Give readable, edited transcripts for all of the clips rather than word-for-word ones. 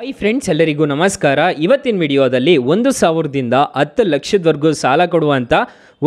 Hi friends, ಎಲ್ಲರಿಗೂ ನಮಸ್ಕಾರ. ಇವತ್ತಿನ ವಿಡಿಯೋದಲ್ಲಿ 1,000ದಿಂದ 10 ಲಕ್ಷದವರೆಗೂ ಸಾಲ ಕೊಡುವಂಥ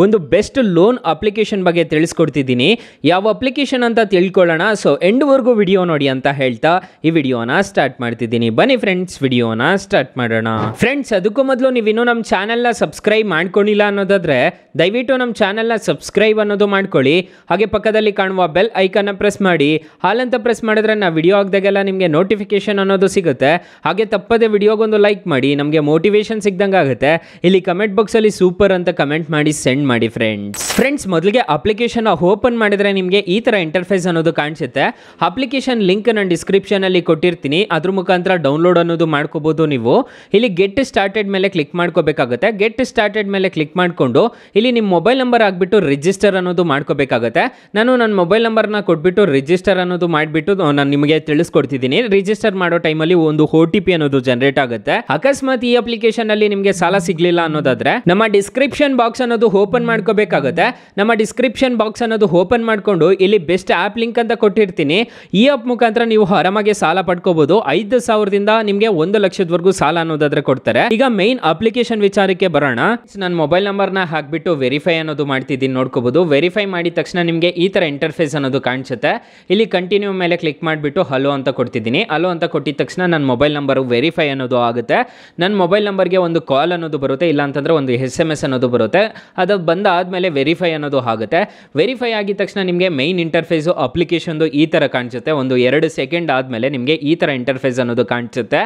ಒಂದು ಬೆಸ್ಟ್ ಲೋನ್ ಅಪ್ಲಿಕೇಶನ್ ಬಗ್ಗೆ ತಿಳಿಸ್ಕೊಡ್ತಿದ್ದೀನಿ. ಯಾವ ಅಪ್ಲಿಕೇಶನ್ ಅಂತ ತಿಳ್ಕೊಳ್ಳೋಣ. ಸೊ ಎಂಡ್ವರೆಗೂ ವಿಡಿಯೋ ನೋಡಿ ಅಂತ ಹೇಳ್ತಾ ಈ ವಿಡಿಯೋನ ಸ್ಟಾರ್ಟ್ ಮಾಡ್ತಿದ್ದೀನಿ. ಬನ್ನಿ ಫ್ರೆಂಡ್ಸ್, ವಿಡಿಯೋನ ಸ್ಟಾರ್ಟ್ ಮಾಡೋಣ. ಫ್ರೆಂಡ್ಸ್, ಅದಕ್ಕೂ ಮೊದಲು ನೀವಿನ್ನೂ ನಮ್ಮ ಚಾನಲ್ನ ಸಬ್ಸ್ಕ್ರೈಬ್ ಮಾಡ್ಕೊಂಡಿಲ್ಲ ಅನ್ನೋದಾದರೆ ದಯವಿಟ್ಟು ನಮ್ಮ ಚಾನಲ್ನ ಸಬ್ಸ್ಕ್ರೈಬ್ ಅನ್ನೋದು ಮಾಡ್ಕೊಳ್ಳಿ. ಹಾಗೆ ಪಕ್ಕದಲ್ಲಿ ಕಾಣುವ ಬೆಲ್ ಐಕನ್ನ ಪ್ರೆಸ್ ಮಾಡಿ. ಹಾಲಂತ ಪ್ರೆಸ್ ಮಾಡಿದ್ರೆ ನಾವು ವಿಡಿಯೋ ಹಾಕಿದಾಗೆಲ್ಲ ನಿಮಗೆ ನೋಟಿಫಿಕೇಶನ್ ಅನ್ನೋದು ಸಿಗುತ್ತೆ. ಹಾಗೆ ತಪ್ಪದೆ ವಿಡಿಯೋಗೊಂದು ಲೈಕ್ ಮಾಡಿ, ನಮಗೆ ಮೋಟಿವೇಶನ್ ಸಿಗ್ದಂಗೆ ಆಗುತ್ತೆ. ಇಲ್ಲಿ ಕಮೆಂಟ್ ಬಾಕ್ಸಲ್ಲಿ ಸೂಪರ್ ಅಂತ ಕಮೆಂಟ್ ಮಾಡಿ ಸೆಂಡ್ ಮಾಡಿ ಫ್ರೆಂಡ್ಸ್. ಮೊದಲಿಗೆ ಅಪ್ಲಿಕೇಶನ್ ಓಪನ್ ಮಾಡಿದ್ರೆ ನಿಮಗೆ ಈ ತರ ಇಂಟರ್ಫೇಸ್ ಅನ್ನೋದು ಕಾಣಿಸುತ್ತೆ. ಅಪ್ಲಿಕೇಶನ್ ಲಿಂಕ್ ನಾನು ಡಿಸ್ಕ್ರಿಪ್ಷನ್ ಅಲ್ಲಿ ಕೊಟ್ಟಿರ್ತೀನಿ, ಅದ್ರ ಮುಖಾಂತರ ಡೌನ್ಲೋಡ್ ಅನ್ನೋದು ಮಾಡ್ಕೋಬಹುದು. ನೀವು ಇಲ್ಲಿ ಗೆಟ್ ಸ್ಟಾರ್ಟೆಡ್ ಮೇಲೆ ಕ್ಲಿಕ್ ಮಾಡ್ಕೋಬೇಕಾಗುತ್ತೆ. ಗೆಟ್ ಸ್ಟಾರ್ಟೆಡ್ ಮೇಲೆ ಕ್ಲಿಕ್ ಮಾಡಿಕೊಂಡು ಇಲ್ಲಿ ನಿಮ್ಮ ಮೊಬೈಲ್ ನಂಬರ್ ಹಾಕ್ಬಿಟ್ಟು ರಿಜಿಸ್ಟರ್ ಅನ್ನೋದು ಮಾಡ್ಕೋಬೇಕಾಗುತ್ತೆ. ನಾನು ನನ್ನ ಮೊಬೈಲ್ ನಂಬರ್ನ ಕೊಟ್ಬಿಟ್ಟು ರಿಜಿಸ್ಟರ್ ಅನ್ನೋದು ಮಾಡಿಬಿಟ್ಟು ನಾನು ನಿಮಗೆ ತಿಳಿಸ್ಕೊಡ್ತಿದ್ದೀನಿ. ರಿಜಿಸ್ಟರ್ ಮಾಡೋ ಟೈಮಲ್ಲಿ ಒಂದು OTP ಅನ್ನೋದು ಜನರೇಟ್ ಆಗುತ್ತೆ. ಅಕಸ್ಮಾತ್ ಈ ಅಪ್ಲಿಕೇಶನ್ ಅಲ್ಲಿ ನಿಮಗೆ ಸಾಲ ಸಿಗ್ಲಿಲ್ಲ ಅನ್ನೋದಾದ್ರೆ ನಮ್ಮ ಡಿಸ್ಕ್ರಿಪ್ಷನ್ ಬಾಕ್ಸ್ ಅನ್ನೋದು ಓಪನ್ ಮಾಡ್ಕೋಬೇಕಾಗುತ್ತೆ. ನಮ್ಮ ಡಿಸ್ಕ್ರಿಪ್ಷನ್ ಬಾಕ್ಸ್ ಅನ್ನೋದು ಓಪನ್ ಮಾಡ್ಕೊಂಡು ಇಲ್ಲಿ ಬೆಸ್ಟ್ ಆಪ್ ಲಿಂಕ್ ಅಂತ ಕೊಟ್ಟಿರ್ತೀನಿ. ಈ ಆಪ್ ಮುಖಾಂತರ ನೀವು ಆರಾಮಾಗಿ ಸಾಲ ಪಡ್ಕೋಬಹುದು. 5,000ದಿಂದ ನಿಮಗೆ 1 ಲಕ್ಷದವರೆಗೂ ಸಾಲ ಅನ್ನೋದಾದ್ರೆ ಕೊಡ್ತಾರೆ. ಈಗ ಮೈನ್ ಅಪ್ಲಿಕೇಶನ್ ವಿಚಾರಕ್ಕೆ ಬರೋಣ. ನನ್ನ ಮೊಬೈಲ್ ನಂಬರ್ನ ಹಾಕ್ಬಿಟ್ಟು ವೆರಿಫೈ ಅನ್ನೋದು ಮಾಡ್ತಿದ್ದೀನಿ, ನೋಡ್ಕೋಬಹುದು. ವೆರಿಫೈ ಮಾಡಿದ ತಕ್ಷಣ ನಿಮಗೆ ಈ ತರ ಇಂಟರ್ಫೇಸ್ ಅನ್ನೋದು ಕಾಣಿಸುತ್ತೆ. ಇಲ್ಲಿ ಕಂಟಿನ್ಯೂ ಮೇಲೆ ಕ್ಲಿಕ್ ಮಾಡಿಬಿಟ್ಟು ಹಲೋ ಅಂತ ಕೊಡ್ತಿದ್ದೀನಿ. ಹಲೋ ಅಂತ ಕೊಟ್ಟಿದ ತಕ್ಷಣ ನನ್ನ ಮೊಬೈಲ್ ನಂಬರ್ ವೆರಿಫೈ ಅನ್ನೋದು ಆಗುತ್ತೆ. ನನ್ನ ಮೊಬೈಲ್ ನಂಬರ್ಗೆ ಒಂದು ಕಾಲ್ ಅನ್ನೋದು ಬರುತ್ತೆ, ಇಲ್ಲ ಅಂತಂದ್ರೆ ಒಂದು SMS ಅನ್ನೋದು ಬರುತ್ತೆ. ಅದು ಬಂದಾದ್ಮೇಲೆ ವೆರಿಫೈ ಅನ್ನೋದು ಆಗುತ್ತೆ. ವೆರಿಫೈ ಆಗಿದ ತಕ್ಷಣ ನಿಮಗೆ ಮೈನ್ ಇಂಟರ್ಫೇಸು ಅಪ್ಲಿಕೇಶನ್ದು ಈ ಥರ ಕಾಣಿಸುತ್ತೆ. ಒಂದು 2 ಸೆಕೆಂಡ್ ಆದಮೇಲೆ ನಿಮಗೆ ಈ ಥರ ಇಂಟರ್ಫೇಸ್ ಅನ್ನೋದು ಕಾಣಿಸುತ್ತೆ.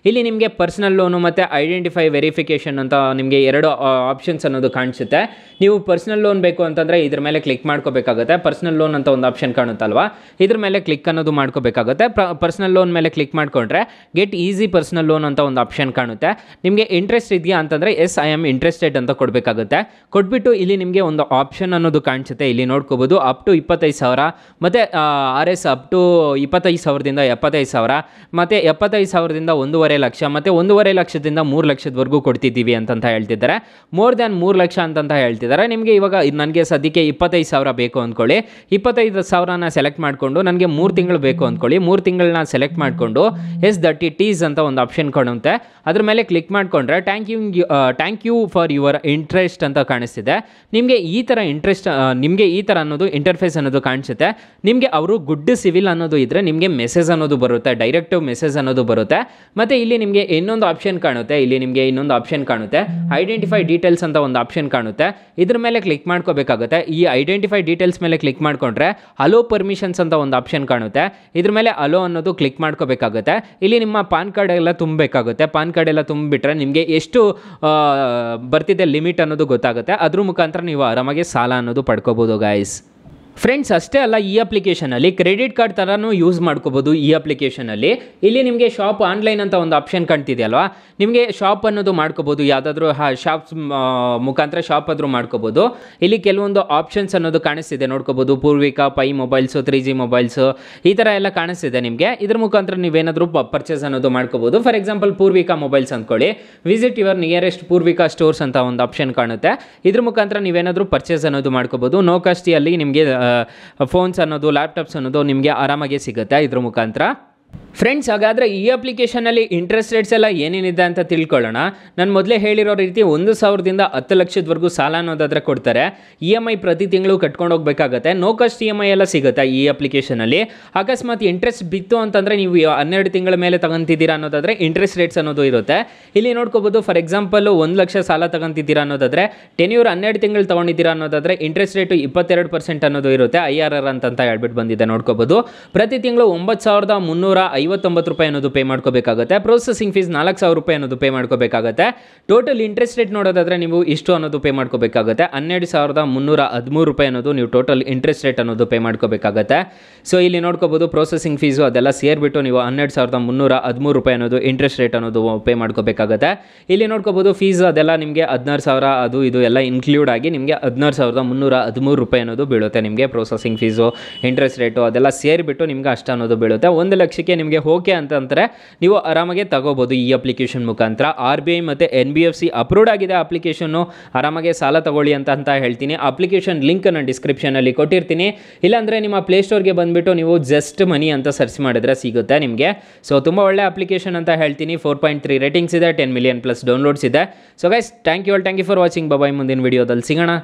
ಇಲ್ಲಿ ನಿಮಗೆ ಪರ್ಸನಲ್ ಲೋನು ಮತ್ತು ಐಡೆಂಟಿಫೈ ವೆರಿಫಿಕೇಷನ್ ಅಂತ ನಿಮಗೆ 2 ಆಪ್ಷನ್ಸ್ ಅನ್ನೋದು ಕಾಣಿಸುತ್ತೆ. ನೀವು ಪರ್ಸನಲ್ ಲೋನ್ ಬೇಕು ಅಂತಂದರೆ ಇದ್ರ ಮೇಲೆ ಕ್ಲಿಕ್ ಮಾಡ್ಕೋಬೇಕಾಗುತ್ತೆ. ಪರ್ಸನಲ್ ಲೋನ್ ಅಂತ ಒಂದು ಆಪ್ಷನ್ ಕಾಣುತ್ತಲ್ವಾ, ಇದ್ರ ಮೇಲೆ ಕ್ಲಿಕ್ ಅನ್ನೋದು ಮಾಡ್ಕೋಬೇಕಾಗುತ್ತೆ. ಪರ್ಸನಲ್ ಲೋನ್ ಮೇಲೆ ಕ್ಲಿಕ್ ಮಾಡಿಕೊಂಡ್ರೆ ಗೆಟ್ ಈಸಿ ಪರ್ಸನಲ್ ಲೋನ್ ಅಂತ ಒಂದು ಆಪ್ಷನ್ ಕಾಣುತ್ತೆ. ನಿಮಗೆ ಇಂಟ್ರೆಸ್ಟ್ ಇದೆಯಾ ಅಂತಂದರೆ ಎಸ್ ಐ ಆಮ್ ಇಂಟ್ರೆಸ್ಟೆಡ್ ಅಂತ ಕೊಡಬೇಕಾಗುತ್ತೆ. ಕೊಟ್ಬಿಟ್ಟು ಇಲ್ಲಿ ನಿಮಗೆ ಒಂದು ಆಪ್ಷನ್ ಅನ್ನೋದು ಕಾಣಿಸುತ್ತೆ. ಇಲ್ಲಿ ನೋಡ್ಕೋಬೋದು ಅಪ್ ಟು 25,000 ಮತ್ತು RS ಅಪ್ ಟು 25,000ದಿಂದ 75,000 ಮತ್ತು 75,000ದಿಂದ 1.5 ಲಕ್ಷ ಮತ್ತು 1.5 ಲಕ್ಷದಿಂದ 3 ಲಕ್ಷದವರೆಗೂ ಕೊಡ್ತಿದ್ದೀವಿ ಅಂತಂತ ಹೇಳ್ತಿದ್ದಾರೆ. ಮೋರ್ ದ್ಯಾನ್ 3 ಲಕ್ಷ ಅಂತಂತ ಹೇಳ್ತಿದ್ದಾರೆ. ನಿಮಗೆ ಇವಾಗ ನನಗೆ ಸದ್ಯಕ್ಕೆ 25,000 ಬೇಕು ಅಂದ್ಕೊಳ್ಳಿ. 25,000ನ ಸೆಲೆಕ್ಟ್ ಮಾಡಿಕೊಂಡು ನನಗೆ 3 ತಿಂಗಳು ಬೇಕು ಅಂದ್ಕೊಳ್ಳಿ. 3 ತಿಂಗಳನ್ನ ಸೆಲೆಕ್ಟ್ ಮಾಡಿಕೊಂಡು ಎಸ್ ದಟ್ ಇಟ್ ಈಸ್ ಅಂತ ಒಂದು ಆಪ್ಷನ್ ಕಾಣುತ್ತೆ. ಅದ್ರ ಮೇಲೆ ಕ್ಲಿಕ್ ಮಾಡಿಕೊಂಡ್ರೆ thank you for your interest ಅಂತ ಕಾಣಿಸ್ತಿದೆ. ನಿಮಗೆ ಈ ಥರ ನಿಮಗೆ ಈ ಥರ ಅನ್ನೋದು ಇಂಟರ್ಫೇಸ್ ಅನ್ನೋದು ಕಾಣಿಸುತ್ತೆ. ನಿಮಗೆ ಅವರು ಗುಡ್ ಸಿವಿಲ್ ಅನ್ನೋದು ಇದ್ದರೆ ನಿಮಗೆ ಮೆಸೇಜ್ ಅನ್ನೋದು ಬರುತ್ತೆ, ಡೈರೆಕ್ಟ್ ಮೆಸೇಜ್ ಅನ್ನೋದು ಬರುತ್ತೆ. ಮತ್ತು ಇಲ್ಲಿ ನಿಮಗೆ ಇನ್ನೊಂದು ಆಪ್ಷನ್ ಕಾಣುತ್ತೆ. ಇಲ್ಲಿ ನಿಮಗೆ ಇನ್ನೊಂದು ಆಪ್ಷನ್ ಕಾಣುತ್ತೆ, ಐಡೆಂಟಿಫೈ ಡೀಟೇಲ್ಸ್ ಅಂತ ಒಂದು ಆಪ್ಷನ್ ಕಾಣುತ್ತೆ. ಇದ್ರ ಮೇಲೆ ಕ್ಲಿಕ್ ಮಾಡ್ಕೋಬೇಕಾಗುತ್ತೆ. ಈ ಐಡೆಂಟಿಫೈ ಡೀಟೇಲ್ಸ್ ಮೇಲೆ ಕ್ಲಿಕ್ ಮಾಡಿಕೊಂಡ್ರೆ ಅಲೋ ಪರ್ಮಿಷನ್ಸ್ ಅಂತ ಒಂದು ಆಪ್ಷನ್ ಕಾಣುತ್ತೆ. ಇದ್ರ ಮೇಲೆ ಅಲೋ ಅನ್ನೋದು ಕ್ಲಿಕ್ ಮಾಡ್ಕೋಬೇಕಾಗುತ್ತೆ. ಇಲ್ಲಿ ನಿಮ್ಮ ಪಾನ್ ಕಾರ್ಡ್ ಎಲ್ಲ ತುಂಬಬೇಕಾಗುತ್ತೆ. ಪಾನ್ ಕಾರ್ಡ್ ಎಲ್ಲ ತುಂಬಿಬಿಟ್ರೆ ನಿಮಗೆ ಎಷ್ಟು ಬರ್ತಿದೆ ಲಿಮಿಟ್ ಅನ್ನೋದು ಗೊತ್ತಾಗುತ್ತೆ. ಅದ್ರ ಮುಖಾಂತರ ನೀವು ಆರಾಮಾಗಿ ಸಾಲ ಅನ್ನೋದು ಪಡ್ಕೋಬೋದು ಗಾಯ್ಸ್. ಫ್ರೆಂಡ್ಸ್, ಅಷ್ಟೇ ಅಲ್ಲ, ಈ ಅಪ್ಲಿಕೇಶನಲ್ಲಿ ಕ್ರೆಡಿಟ್ ಕಾರ್ಡ್ ಥರನೂ ಯೂಸ್ ಮಾಡ್ಕೋಬೋದು. ಈ ಅಪ್ಲಿಕೇಶನಲ್ಲಿ ಇಲ್ಲಿ ನಿಮಗೆ ಶಾಪ್ ಆನ್ಲೈನ್ ಅಂತ ಒಂದು ಆಪ್ಷನ್ ಕಾಣ್ತಿದೆಯಲ್ವಾ, ನಿಮಗೆ ಶಾಪ್ ಅನ್ನೋದು ಮಾಡ್ಕೋಬೋದು. ಯಾವುದಾದ್ರೂ ಶಾಪ್ಸ್ ಮುಖಾಂತರ ಶಾಪ್ ಆದರೂ ಮಾಡ್ಕೋಬೋದು. ಇಲ್ಲಿ ಕೆಲವೊಂದು ಆಪ್ಷನ್ಸ್ ಅನ್ನೋದು ಕಾಣಿಸ್ತಿದೆ, ನೋಡ್ಕೋಬೋದು. Poorvika, pi mobiles, 3G mobiles, ಈ ಥರ ಎಲ್ಲ ಕಾಣಿಸ್ತಿದೆ ನಿಮಗೆ. ಇದ್ರ ಮುಖಾಂತರ ನೀವೇನಾದರೂ ಪರ್ಚೇಸ್ ಅನ್ನೋದು ಮಾಡ್ಕೋಬೋದು. ಫಾರ್ ಎಕ್ಸಾಂಪಲ್ ಪೂರ್ವಿಕಾ ಮೊಬೈಲ್ಸ್ ಅಂದ್ಕೊಳ್ಳಿ, visit your nearest Poorvika stores ಅಂತ ಒಂದು ಆಪ್ಷನ್ ಕಾಣುತ್ತೆ. ಇದ್ರ ಮುಖಾಂತರ ನೀವೇನಾದರೂ ಪರ್ಚೇಸ್ ಅನ್ನೋದು ಮಾಡ್ಕೋಬೋದು. ನೋ ಕಾಸ್ಟಿಯಲ್ಲಿ ನಿಮಗೆ ಫೋನ್ಸ್ ಅನ್ನೋದು, ಲ್ಯಾಪ್ಟಾಪ್ಸ್ ಅನ್ನೋದು ನಿಮಗೆ ಆರಾಮಾಗಿ ಸಿಗುತ್ತೆ ಇದ್ರ ಮುಖಾಂತರ. ಫ್ರೆಂಡ್ಸ್, ಹಾಗಾದರೆ ಈ ಅಪ್ಲಿಕೇಶನಲ್ಲಿ ಇಂಟ್ರೆಸ್ಟ್ ರೇಟ್ಸ್ ಎಲ್ಲ ಏನೇನಿದೆ ಅಂತ ತಿಳ್ಕೊಳ್ಳೋಣ. ನಾನು ಮೊದಲೇ ಹೇಳಿರೋ ರೀತಿ 1,000ದಿಂದ 10 ಲಕ್ಷದವರೆಗೂ ಸಾಲ ಅನ್ನೋದಾದರೆ ಕೊಡ್ತಾರೆ. EMI ಪ್ರತಿ ತಿಂಗಳು ಕಟ್ಕೊಂಡು ಹೋಗಬೇಕಾಗತ್ತೆ. ನೋ ಕಾಸ್ಟ್ EMI ಎಲ್ಲ ಸಿಗುತ್ತೆ ಈ ಅಪ್ಲಿಕೇಶನಲ್ಲಿ. ಅಕಸ್ಮಾತ್ ಇಂಟ್ರೆಸ್ಟ್ ಬಿತ್ತು ಅಂತಂದರೆ ನೀವು 12 ತಿಂಗಳ ಮೇಲೆ ತಗೊಂತಿದ್ದೀರಾ ಅನ್ನೋದಾದರೆ ಇಂಟ್ರೆಸ್ಟ್ ರೇಟ್ಸ್ ಅನ್ನೋದು ಇರುತ್ತೆ. ಇಲ್ಲಿ ನೋಡ್ಕೋಬೋದು. ಫಾರ್ ಎಕ್ಸಾಂಪಲ್ 1 ಲಕ್ಷ ಸಾಲ ತಗೊಂತಿದ್ದೀರಾ ಅನ್ನೋದಾದರೆ ಟೆನ್ಯೂರ್ 12 ತಿಂಗಳು ತೊಗೊಂಡಿದ್ದೀರಾ ಅನ್ನೋದಾದರೆ ಇಂಟ್ರೆಸ್ಟ್ ರೇಟು 22% ಅನ್ನೋದು ಇರುತ್ತೆ. IRR ಅಂತ ಹೇಳ್ಬಿಟ್ಟು ಬಂದಿದೆ, ನೋಡ್ಕೋಬೋದು. ಪ್ರತಿ ತಿಂಗಳು 9,359 ರೂಪಾಯಿ ಅನ್ನೋದು ಪೇ ಮಾಡ್ಕೋಬೇಕಾಗುತ್ತೆ. ಪ್ರೊಸೆಸಿಂಗ್ ಫೀಸ್ 4,000 ರೂಪಾಯಿ ಅನ್ನೋದು ಪೇ ಮಾಡ್ಕೋಬೇಕಾಗುತ್ತೆ. ಟೋಟಲ್ ಇಂಟ್ರೆಸ್ಟ್ ರೇಟ್ ನೋಡೋದಾದರೆ ನೀವು ಇಷ್ಟು ಅನ್ನೋದು ಪೇ ಮಾಡ್ಕೋಬೇಕಾಗುತ್ತೆ. 12,313 ರೂಪಾಯಿ ಅನ್ನೋದು ನೀವು ಟೋಟಲ್ ಇಂಟ್ರೆಸ್ಟ್ ರೇಟ್ ಅನ್ನೋದು ಪೇ ಮಾಡ್ಕೋಬೇಕಾಗುತ್ತೆ. ಸೊ ಇಲ್ಲಿ ನೋಡ್ಕೋಬೋದು ಪ್ರೊಸೆಸಿಂಗ್ ಫೀಸು ಅದೆಲ್ಲ ಸೇರಿಬಿಟ್ಟು ನೀವು 12,313 ರೂಪಾಯಿ ಅನ್ನೋದು ಇಂಟ್ರೆಸ್ಟ್ ರೇಟ್ ಅನ್ನೋದು ಪೇ ಮಾಡ್ಕೋಬೇಕಾಗುತ್ತೆ. ಇಲ್ಲಿ ನೋಡ್ಕೋಬೋದು ಫೀಸ್ ಅದೆಲ್ಲ ನಿಮಗೆ 16,000 ಅದು ಇದು ಎಲ್ಲ ಇನ್ಕ್ಲೂಡ್ ಆಗಿ ನಿಮಗೆ 16,313 ರೂಪಾಯಿ ಅನ್ನೋದು ಬೀಳುತ್ತೆ. ನಿಮಗೆ ಪ್ರೊಸೆಸಿಂಗ್ ಫೀಸು, ಇಂಟ್ರೆಸ್ಟ್ ರೇಟು ಅದೆಲ್ಲ ಸೇರಿಬಿಟ್ಟು ನಿಮ್ಗೆ ಅಷ್ಟು ಅನ್ನೋದು ಬೀಳುತ್ತೆ. 1 ಲಕ್ಷಕ್ಕೆ ವರ್ಷಕ್ಕೆ ನಿಮಗೆ ಓಕೆ ಅಂತಂದರೆ ನೀವು ಆರಾಮಾಗೆ ತಗೋಬೋದು ಈ ಅಪ್ಲಿಕೇಶನ್ ಮುಖಾಂತರ. RBI ಮತ್ತು NBFC ಅಪ್ರೂವ್ಡ್ ಆಗಿದೆ ಅಪ್ಲಿಕೇಶನ್ನು, ಆರಾಮಾಗೆ ಸಾಲ ತಗೊಳ್ಳಿ ಅಂತ ಹೇಳ್ತೀನಿ. ಅಪ್ಲಿಕೇಶನ್ ಲಿಂಕ್ ನಾನು ಡಿಸ್ಕ್ರಿಪ್ಷನಲ್ಲಿ ಕೊಟ್ಟಿರ್ತೀನಿ. ಇಲ್ಲಾಂದರೆ ನಿಮ್ಮ ಪ್ಲೇಸ್ಟೋರ್ಗೆ ಬಂದುಬಿಟ್ಟು ನೀವು ಜಸ್ಟ್ ಮನಿ ಅಂತ ಸರ್ಚ್ ಮಾಡಿದ್ರೆ ಸಿಗುತ್ತೆ ನಿಮಗೆ. ಸೊ ತುಂಬ ಒಳ್ಳೆ ಅಪ್ಲಿಕೇಶನ್ ಅಂತ ಹೇಳ್ತೀನಿ. 4.3 ರೇಟಿಂಗ್ಸ್ ಇದೆ, 10 ಮಿಲಿಯನ್ ಪ್ಲಸ್ ಡೌನ್ಲೋಡ್ಸ್ ಇದೆ. So guys thank you for watching. Bye, ಮುಂದಿನ ವಿಡಿಯೋದಲ್ಲಿ ಸಿಗೋಣ.